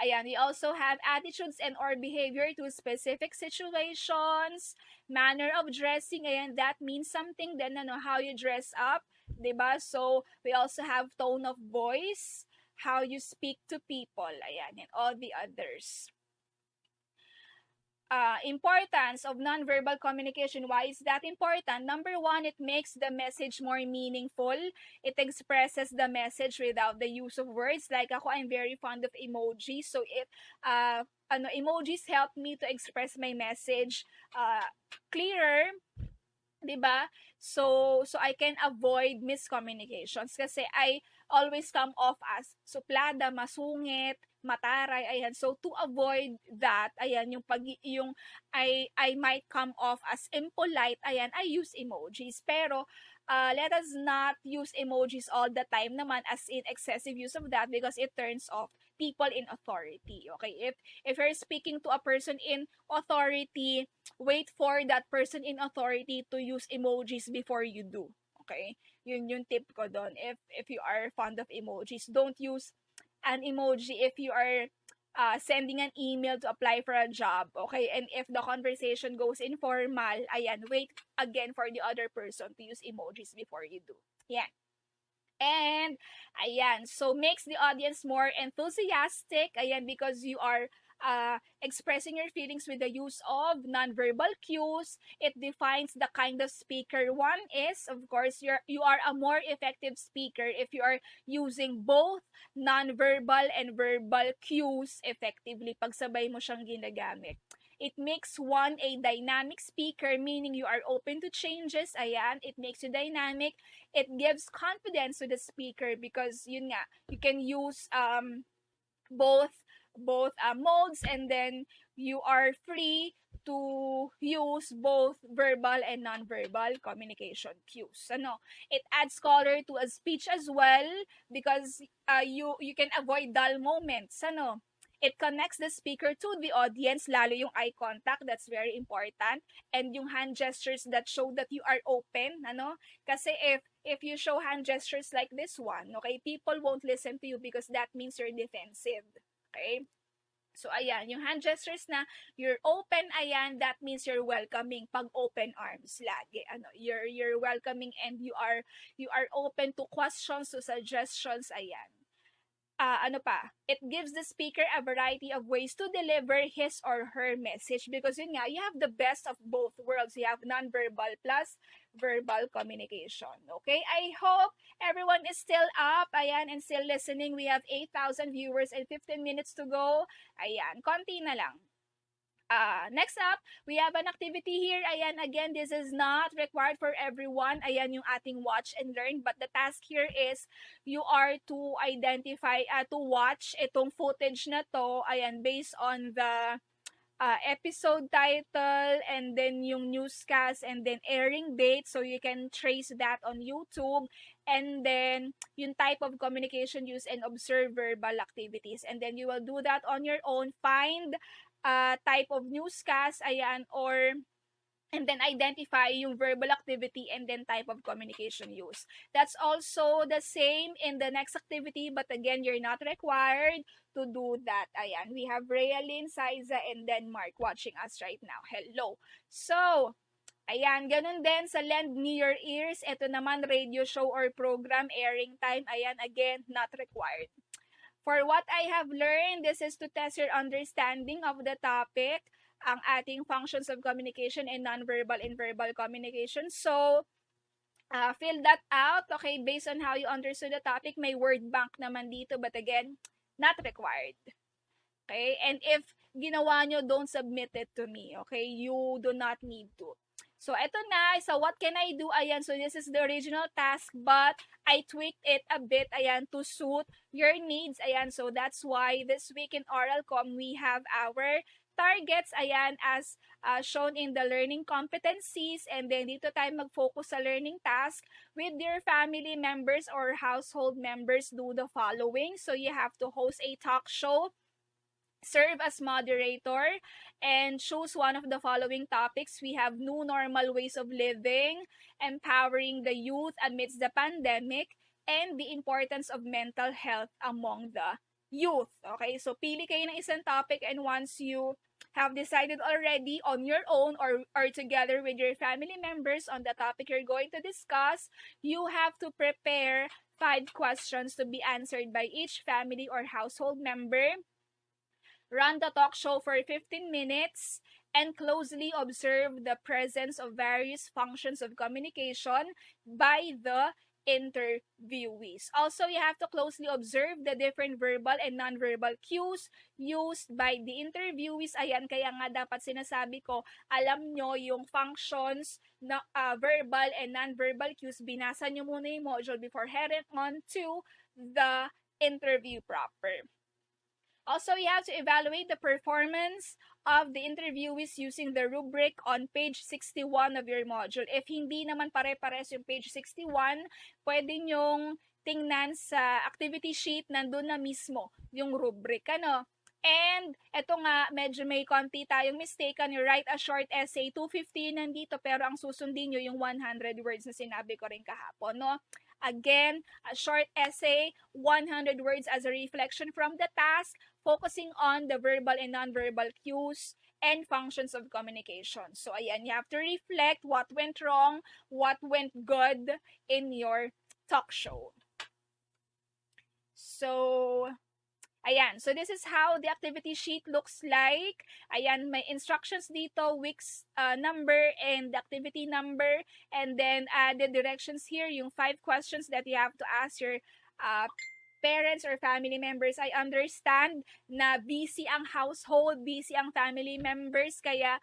Ayan, we also have attitudes and or behavior to specific situations, manner of dressing, ayan, that means something then, ano, how you dress up, diba? So, we also have tone of voice, how you speak to people, ayan, and all the others. Importance of nonverbal communication. Why is that important? Number one, it makes the message more meaningful. It expresses the message without the use of words. Like ako, I'm very fond of emojis. So emojis help me to express my message clearer, diba? So I can avoid miscommunications kasi I always come off as suplada, masungit, mataray, ayan. So to avoid that, ayan, yung I might come off as impolite, ayan, I use emojis. Pero let us not use emojis all the time naman, as in excessive use of that, because it turns off people in authority. Okay, if you're speaking to a person in authority, wait for that person in authority to use emojis before you do. Okay, yun yung tip ko doon. If you are fond of emojis, don't use an emoji if you are sending an email to apply for a job. Okay, and if the conversation goes informal, ayan, wait again for the other person to use emojis before you do. Yeah. And, ayan, so makes the audience more enthusiastic, ayan, because you are expressing your feelings with the use of nonverbal cues. It defines the kind of speaker one is. Of course, you are a more effective speaker if you are using both nonverbal and verbal cues effectively, pagsabay mo siyang ginagamit. It makes one a dynamic speaker, meaning you are open to changes. Ayan, it makes you dynamic. It gives confidence to the speaker because yun nga, you can use both modes, and then you are free to use both verbal and non-verbal communication cues. Ano, it adds color to a speech as well because you can avoid dull moments. Ano, it connects the speaker to the audience, lalo yung eye contact, that's very important, and yung hand gestures that show that you are open. Ano, kasi if you show hand gestures like this one, okay, people won't listen to you because that means you're defensive. Okay? So, ayan, yung hand gestures na you're open, ayan, that means you're welcoming. Pag open arms, lagi, ano, you're welcoming, and you are open to questions, to suggestions, ayan. Ano pa, it gives the speaker a variety of ways to deliver his or her message because yun nga, you have the best of both worlds. You have non-verbal plus verbal communication. Okay? I hope everyone is still up, ayan, and still listening. We have 8,000 viewers and 15 minutes to go. Ayan, konti na lang. Next up, we have an activity here. Ayan, again, this is not required for everyone. Ayan yung ating watch and learn. But the task here is you are to identify, to watch itong footage na to. Ayan, based on the episode title and then yung newscast and then airing date. So you can trace that on YouTube. And then yung type of communication used and observe verbal activities. And then you will do that on your own. Find type of newscast, ayan, and then identify yung verbal activity and then type of communication use. That's also the same in the next activity, but again, you're not required to do that. Ayan, we have Rayalyn, Saiza, and Denmark watching us right now. Hello. So, ayan, ganun din sa Lend Me Your Ears. Ito naman, radio show or program airing time. Ayan, again, not required. For what I have learned, this is to test your understanding of the topic, ang ating functions of communication and nonverbal and verbal communication. So, fill that out, okay, based on how you understood the topic. May word bank naman dito, but again, not required. Okay? And if ginawa nyo, don't submit it to me, okay? You do not need to. So, eto na. So, what can I do? Ayan, so this is the original task, but I tweaked it a bit, ayan, to suit your needs. Ayan, so that's why this week in Oral Comm, we have our targets, ayan, as shown in the learning competencies. And then, dito tayo mag-focus sa learning task. With your family members or household members, do the following. So, you have to host a talk show, serve as moderator, and choose one of the following topics. We have new normal ways of living, empowering the youth amidst the pandemic, and the importance of mental health among the youth. Okay, so pili kayo ng isang topic, and once you have decided already on your own or together with your family members on the topic you're going to discuss, you have to prepare 5 questions to be answered by each family or household member. Run the talk show for 15 minutes, and closely observe the presence of various functions of communication by the interviewees. Also, you have to closely observe the different verbal and non-verbal cues used by the interviewees. Ayan, kaya nga dapat sinasabi ko, alam nyo yung functions na verbal and non-verbal cues. Binasa nyo muna yung module before heading on to the interview proper. Also, you have to evaluate the performance of the interviewees using the rubric on page 61 of your module. If hindi naman pare-pares yung page 61, pwede nyong tingnan sa activity sheet, nandun na mismo yung rubric. Ano? And, eto nga, medyo may konti tayong mistake. You write a short essay, 250 nandito, pero ang susundin nyo yung 100 words na sinabi ko rin kahapon, no? Again, a short essay, 100 words as a reflection from the task, focusing on the verbal and nonverbal cues and functions of communication. So, ayan, you have to reflect what went wrong, what went good in your talk show. So, ayan. So, this is how the activity sheet looks like. Ayan, may instructions dito, week's number and the activity number. And then, the directions here, yung 5 questions that you have to ask your parents or family members, I understand na busy ang household, busy ang family members, kaya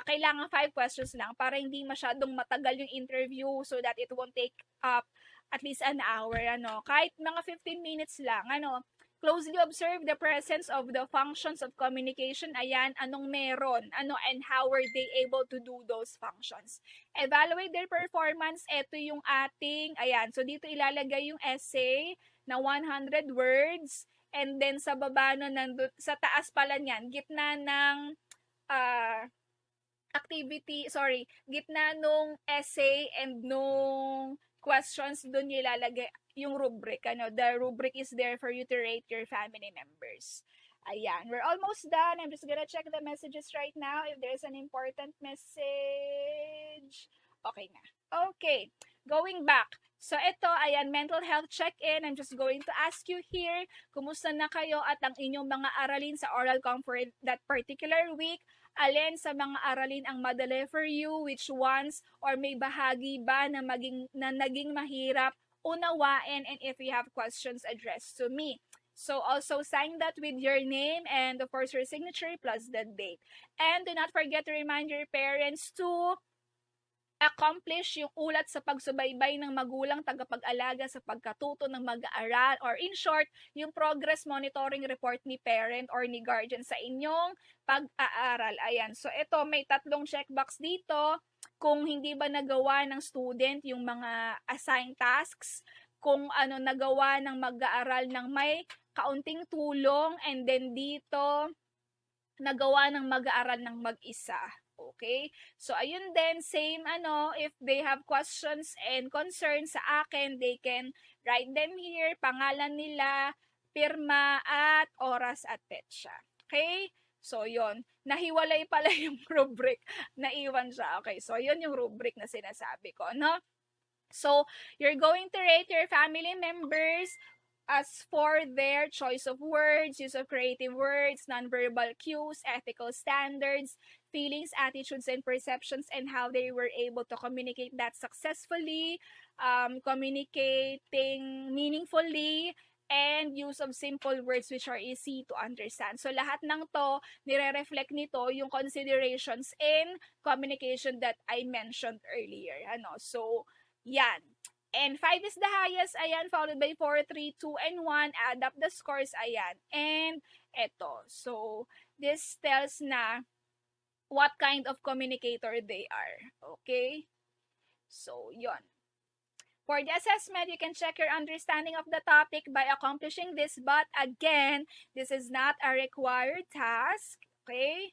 kailangan 5 questions lang para hindi masyadong matagal yung interview so that it won't take up at least an hour, ano. Kahit mga 15 minutes lang, ano. Closely observe the presence of the functions of communication. Ayan, anong meron, ano, and how were they able to do those functions. Evaluate their performance. Ito yung ating, ayan, so dito ilalagay yung essay na 100 words. And then sa baba no, sa taas pala niyan, gitna ng gitna nung essay and nung questions, doon ilalagay yung rubric. Ano, the rubric is there for you to rate your family members. Ayan, we're almost done. I'm just gonna check the messages right now if there's an important message. Okay na. Okay, going back. So ito, ayan, mental health check-in. I'm just going to ask you here, kumusta na kayo at ang inyong mga aralin sa oral comm for that particular week? Alin sa mga aralin ang madali for you? Which ones? Or may bahagi ba na naging mahirap unawain, and if you have questions addressed to me? So also sign that with your name and of course your signature plus the date. And do not forget to remind your parents to accomplish yung ulat sa pagsubaybay ng magulang tagapag-alaga sa pagkatuto ng mag-aaral, or in short, yung progress monitoring report ni parent or ni guardian sa inyong pag-aaral. Ayan. So ito, may 3 checkbox dito. Kung hindi ba nagawa ng student yung mga assigned tasks, kung ano nagawa ng mag-aaral ng may kaunting tulong, and then dito nagawa ng mag-aaral ng mag-isa. Okay? So, ayun din, same if they have questions and concerns sa akin, they can write them here, pangalan nila, pirma, at oras at petsa. Okay? So, yun. Nahiwalay pala yung rubric. Naiwan siya. Okay, so yun yung rubric na sinasabi ko, no? So, you're going to rate your family members as for their choice of words, use of creative words, nonverbal cues, ethical standards, feelings, attitudes, and perceptions, and how they were able to communicate that successfully, communicating meaningfully, and use of simple words which are easy to understand. So, lahat ng to, nire-reflect nito yung considerations in communication that I mentioned earlier. So, yan. And 5 is the highest, ayan, followed by 4, 3, 2, and 1. Add up the scores, ayan. And eto. So, this tells na what kind of communicator they are. Okay? So, yon. For the assessment, you can check your understanding of the topic by accomplishing this. But again, this is not a required task. Okay?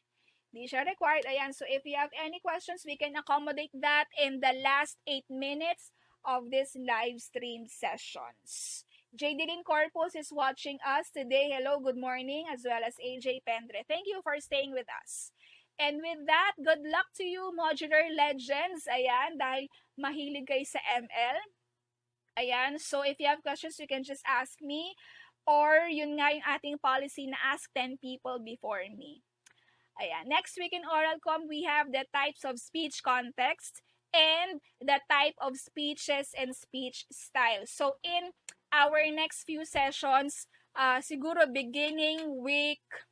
Di siya required. Ayan. So, if you have any questions, we can accommodate that in the last 8 minutes of this live stream sessions. JD Corpus is watching us today. Hello, good morning, as well as AJ Pendre. Thank you for staying with us. And with that, good luck to you, modular legends. Ayan, dahil mahilig kayo sa ML. Ayan, so if you have questions, you can just ask me. Or yun nga yung ating policy na ask 10 people before me. Ayan, next week in Oral Comm, we have the types of speech context and the type of speeches and speech style. So, in our next few sessions, siguro beginning weeks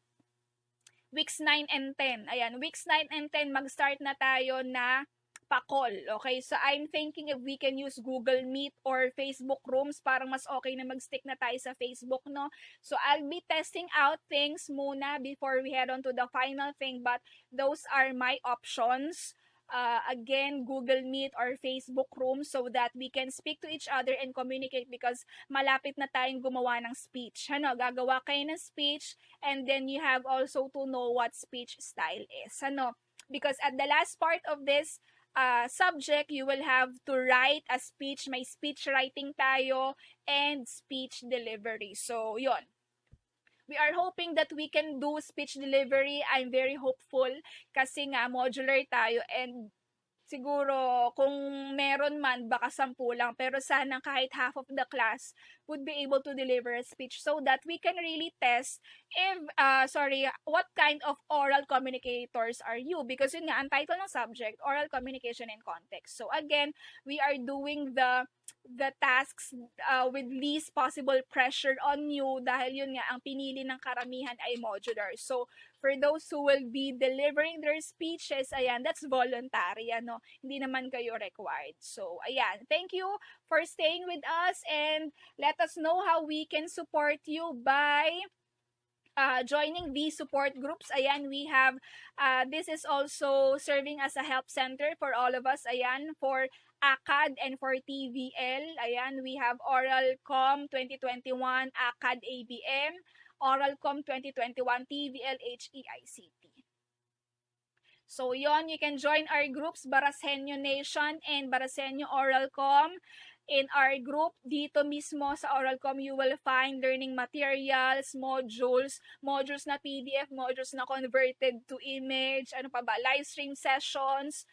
9 and 10. Ayan, weeks 9 and 10, mag-start na tayo na pa-call. Okay, so I'm thinking if we can use Google Meet or Facebook Rooms, parang mas okay na mag-stick na tayo sa Facebook, no? So, I'll be testing out things muna before we head on to the final thing, but those are my options. Again, Google Meet or Facebook Room so that we can speak to each other and communicate because malapit na tayong gumawa ng speech. Gagawa kayo ng speech and then you have also to know what speech style is. Because at the last part of this subject, you will have to write a speech. May speech writing tayo and speech delivery. So, yon. We are hoping that we can do speech delivery. I'm very hopeful kasi nga modular tayo and siguro kung meron man, baka 10 lang, pero sana kahit half of the class would be able to deliver a speech so that we can really test if, what kind of oral communicators are you? Because yun nga, ang title ng subject, oral communication and context. So again, we are doing the tasks with least possible pressure on you dahil yun nga, ang pinili ng karamihan ay modular. So, for those who will be delivering their speeches, ayan, that's voluntary, ano, hindi naman kayo required. So, ayan, thank you for staying with us and let us know how we can support you by joining these support groups. Ayan, we have, this is also serving as a help center for all of us. Ayan, for ACAD and for TVL. Ayan, we have Oral Comm 2021, ACAD ABM, Oral Comm 2021, TVL HEICT. So yon, you can join our groups, Barasenyo Nation and Barasenyo Oral Comm. In our group, dito mismo sa Oralcom, you will find learning materials, modules na PDF, modules na converted to image, ano pa ba, live stream sessions,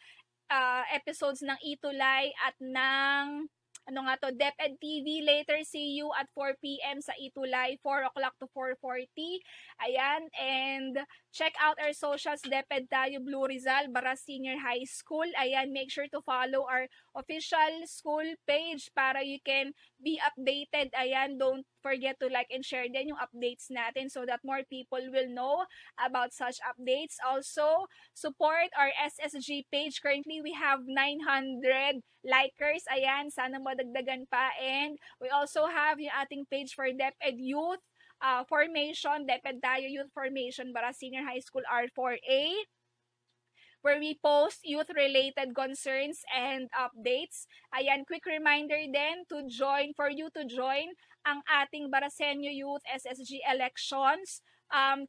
episodes ng Itulay at ng DepEd TV. Later, see you at 4 p.m. sa Itulay, 4 o'clock to 4:40. Ayan, and check out our socials, DepEd tayo, Blue Rizal, Baras Senior High School. Ayan, make sure to follow our official school page para you can be updated. Ayan, don't forget to like and share din yung updates natin so that more people will know about such updates. Also, support our SSG page. Currently, we have 900 likers. Ayan, sana madagdagan pa. And we also have yung ating page for DepEd Youth Formation, DepEd tayo Youth Formation, Baras Senior High School R4A, where we post youth-related concerns and updates. Ayan, quick reminder din to join, for you to join ang ating Barasenyo Youth SSG elections.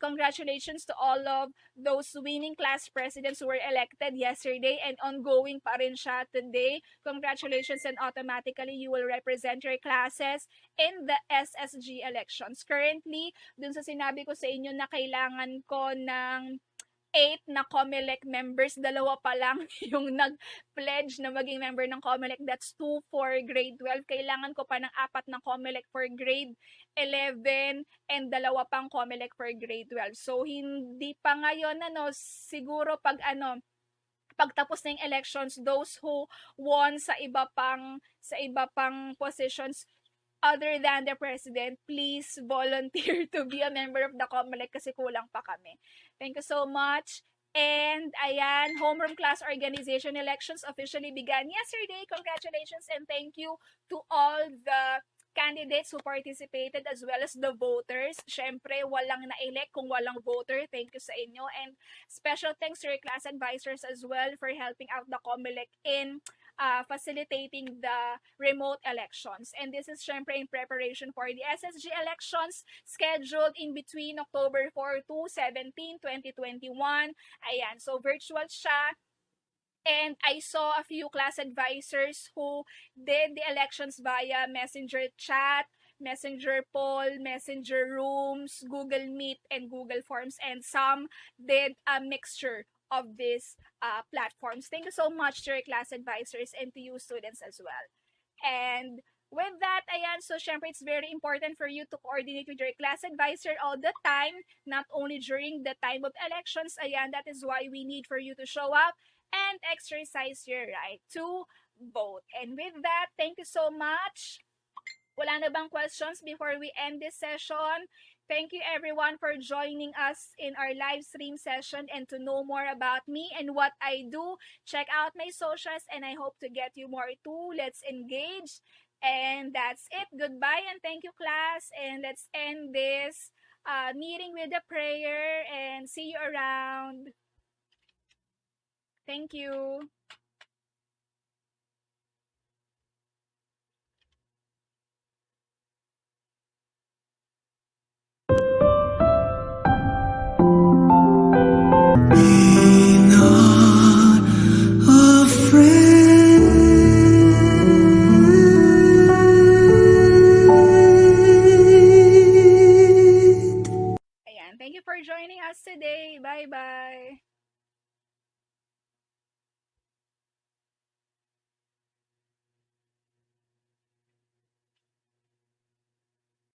Congratulations to all of those winning class presidents who were elected yesterday and ongoing pa rin siya today. Congratulations, and automatically you will represent your classes in the SSG elections. Currently, dun sa sinabi ko sa inyo na kailangan ko ng 8 na COMELEC members, 2 pa lang yung nag-pledge na maging member ng COMELEC. That's 2 for grade 12. Kailangan ko pa ng 4 na COMELEC for grade 11 and 2 pang COMELEC for grade 12. So, hindi pa ngayon, siguro pagtapos ng elections, those who won sa iba pang positions other than the president, please volunteer to be a member of the COMELEC kasi kulang pa kami. Thank you so much. And ayan, homeroom class organization elections officially began yesterday. Congratulations and thank you to all the candidates who participated as well as the voters. Syempre, walang na-elect kung walang voter. Thank you sa inyo. And special thanks to your class advisors as well for helping out the COMELEC in facilitating the remote elections. And this is syempre in preparation for the SSG elections scheduled in between October 4 to 17, 2021. Ayan, so virtual siya. And I saw a few class advisors who did the elections via Messenger chat, Messenger poll, Messenger rooms, Google Meet, and Google Forms. And some did a mixture of these platforms. Thank you so much to your class advisors and to you students as well. And with that, ayan, so syempre it's very important for you to coordinate with your class advisor all the time, not only during the time of elections. Ayan, that is why we need for you to show up and exercise your right to vote. And with that, thank you so much. Wala na bang questions before we end this session? Thank you everyone for joining us in our live stream session, and to know more about me and what I do, check out my socials and I hope to get you more too. Let's engage. And that's it. Goodbye and thank you class. And let's end this meeting with a prayer and see you around. Thank you.